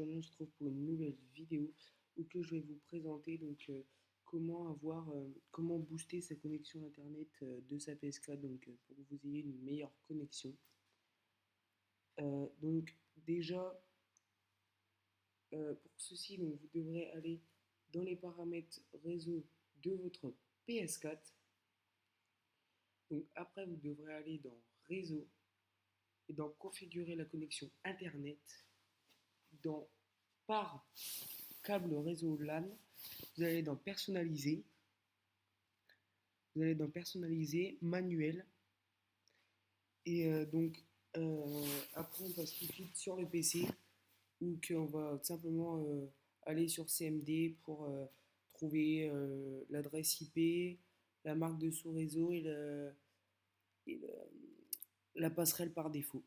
aujourd'hui on se retrouve pour une nouvelle vidéo où que je vais vous présenter comment booster sa connexion internet de sa PS4 pour que vous ayez une meilleure connexion. Donc déjà pour ceci vous devrez aller dans les paramètres réseau de votre PS4. Donc après vous devrez aller dans réseau et dans configurer la connexion internet. Dans par câble réseau LAN, vous allez dans personnaliser, manuel, et après on passe tout de suite sur le PC ou qu'on va simplement aller sur CMD pour trouver l'adresse IP, la marque de sous-réseau et la passerelle par défaut.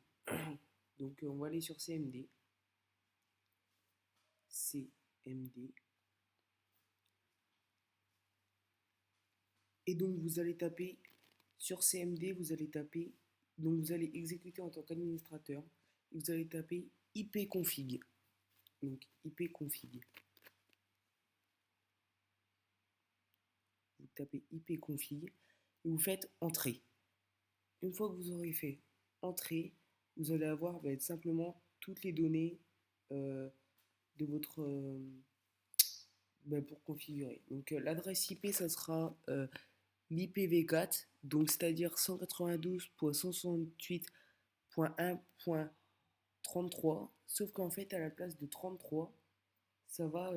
Donc on va aller sur CMD. Et donc vous allez taper sur CMD, vous allez exécuter en tant qu'administrateur, et vous allez taper ipconfig. Donc ipconfig. Vous tapez ipconfig et vous faites entrée. Une fois que vous aurez fait entrée, vous allez avoir simplement toutes les données de votre pour configurer. Donc l'adresse IP, ça sera l'IPv4, donc c'est-à-dire 192.168.1.33, sauf qu'en fait à la place de 33, ça va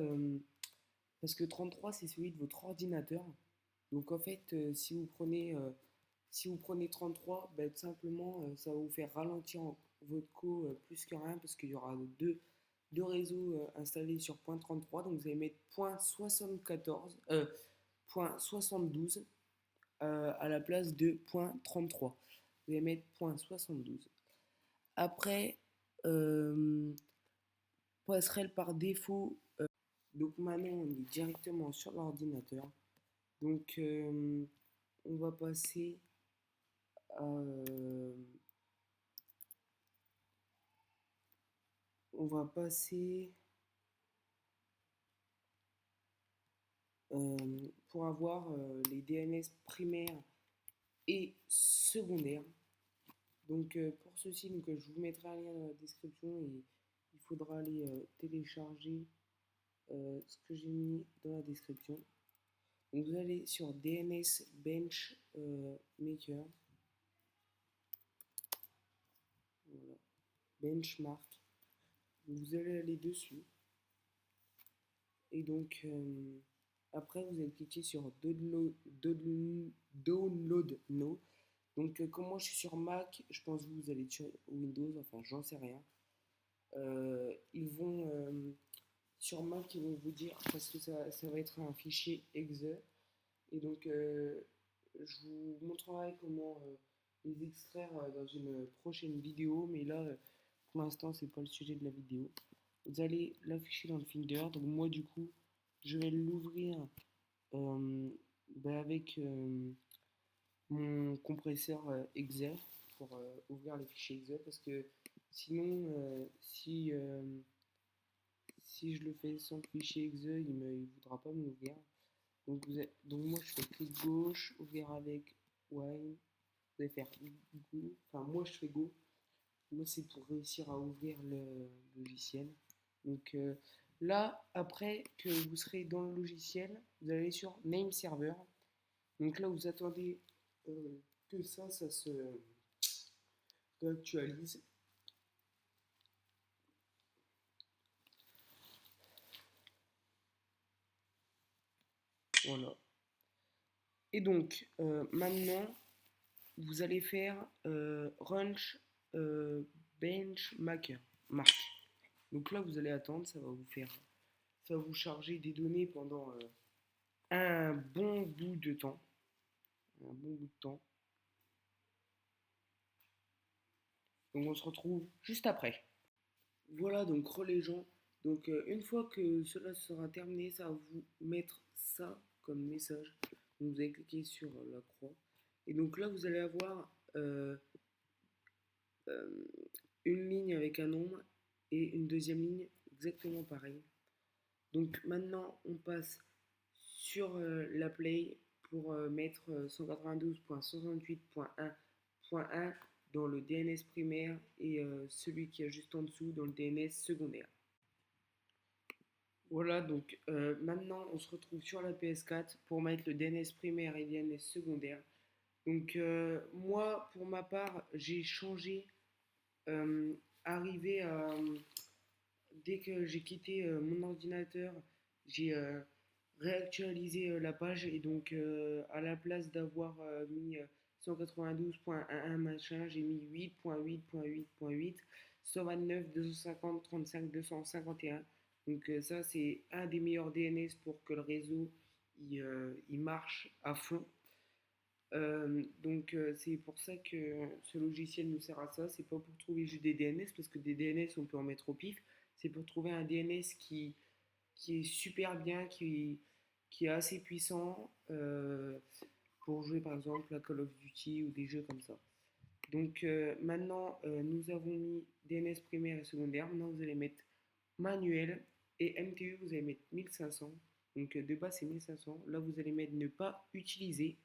parce que 33 c'est celui de votre ordinateur. Donc en fait si vous prenez 33, tout simplement ça va vous faire ralentir votre co plus que rien parce qu'il y aura deux réseaux installés sur .33, donc vous allez mettre .72 à la place de .33. Vous allez mettre .72. Après, passerelle par défaut. Donc maintenant, on est directement sur l'ordinateur. Donc, on va passer à... on va passer... pour avoir les DNS primaires et secondaires. Donc pour ceci, je vous mettrai un lien dans la description et il faudra aller télécharger ce que j'ai mis dans la description. Donc vous allez sur DNS Bench Maker. Voilà. Benchmark. Donc, vous allez aller dessus. Et donc après vous allez cliquer sur Download Now. Donc comme moi je suis sur Mac, je pense que vous allez sur Windows, enfin j'en sais rien. Ils vont sur Mac, ils vont vous dire, parce que ça va être un fichier exe, et donc je vous montrerai comment les extraire dans une prochaine vidéo, mais là pour l'instant c'est pas le sujet de la vidéo. Vous allez l'afficher dans le Finder, donc moi du coup je vais l'ouvrir avec mon compresseur exe pour ouvrir les fichiers exe, parce que sinon si je le fais sans le fichier exe, il ne voudra pas m'ouvrir. Donc moi je fais clic gauche, ouvrir avec wine, vous allez faire go, enfin moi je fais go, moi c'est pour réussir à ouvrir le logiciel. Donc là après que vous serez dans le logiciel, vous allez sur name server. Donc là vous attendez que ça se réactualise. Voilà. Et donc maintenant vous allez faire Runch Benchmark. Donc là vous allez attendre, ça va vous charger des données pendant un bon bout de temps. Donc on se retrouve juste après. Voilà donc les gens. Donc une fois que cela sera terminé, ça va vous mettre ça comme message. Donc vous allez cliquer sur la croix. Et donc là vous allez avoir une ligne avec un nombre et une deuxième ligne exactement pareil. Donc maintenant, on passe sur la Play pour mettre 192.168.1.1 dans le DNS primaire et celui qui est juste en dessous dans le DNS secondaire. Voilà, donc maintenant on se retrouve sur la PS4 pour mettre le DNS primaire et le DNS secondaire. Donc moi, pour ma part, j'ai changé, euh, arrivé à, dès que j'ai quitté mon ordinateur, j'ai réactualisé la page et donc à la place d'avoir mis 192.11 machin, j'ai mis 8.8.8.8, 129, 250, 35, 251. Donc ça, c'est un des meilleurs DNS pour que le réseau il marche à fond. Donc c'est pour ça que ce logiciel nous sert à ça. C'est pas pour trouver juste des DNS parce que des DNS on peut en mettre au pif. C'est pour trouver un DNS qui est super bien, qui est assez puissant pour jouer par exemple à Call of Duty ou des jeux comme ça. Donc maintenant nous avons mis DNS primaire et secondaire. Maintenant vous allez mettre manuel et MTU vous allez mettre 1500. Donc de base c'est 1500. Là vous allez mettre ne pas utiliser.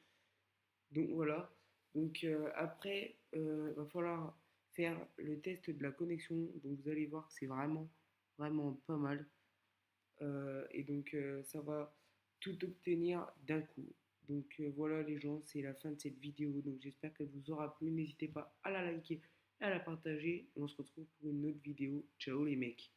Donc voilà. Donc après, il va falloir faire le test de la connexion. Donc vous allez voir que c'est vraiment, vraiment pas mal. Et donc ça va tout obtenir d'un coup. Donc voilà les gens, c'est la fin de cette vidéo. Donc j'espère qu'elle vous aura plu. N'hésitez pas à la liker, à la partager. Et on se retrouve pour une autre vidéo. Ciao les mecs.